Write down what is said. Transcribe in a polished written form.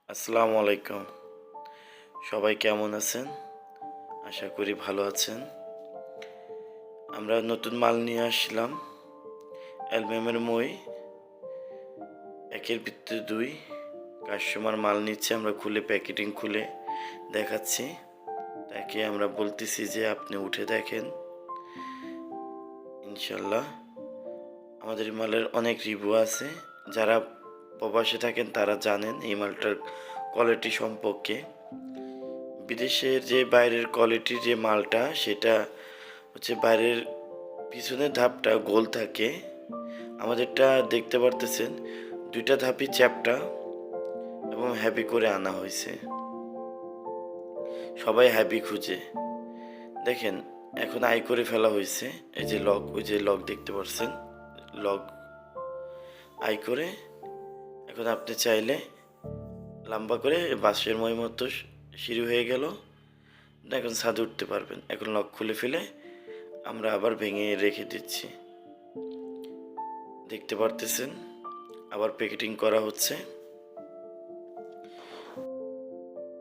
আসসালামু আলাইকুম। সবাই কেমন আছেন? আশা করি ভালো আছেন। আমরা নতুন মাল নিয়ে আসলাম। অ্যালবামের মই ১-এর ভিতরে ২ কাস্টমার মাল নিচ্ছে, আমরা খুলে প্যাকেটিং খুলে দেখাচ্ছি। তাকে আমরা বলতেছি যে আপনি উঠে দেখেন। ইনশাল্লাহ আমাদের এই মালের অনেক রিভিউ আছে। যারা প্রবাসে থাকেন তারা জানেন এই মালটার কোয়ালিটি সম্পর্কে। বিদেশের যে বাইরের কোয়ালিটির যে মালটা সেটা হচ্ছে বাইরের পিছনের ধাপটা গোল থাকে, আমাদেরটা দেখতে পারতেছেন ২টা ধাপই চ্যাপ্টা এবং হ্যাভি করে আনা হয়েছে। সবাই হ্যাভি খুঁজে দেখেন। এখন আই করে ফেলা হয়েছে। এই যে লক, ওই যে লক দেখতে পাচ্ছেন, লক আই করে এখন আপনি চাইলে লম্বা করে বাঁশের মই মতো সিঁড়ি হয়ে গেল, এখন ছাদে উঠতে পারবেন। এখন লক খুলে ফেলে আমরা আবার ভেঙে রেখে দিচ্ছি। দেখতে পারতেছেন আবার প্যাকেটিং করা হচ্ছে।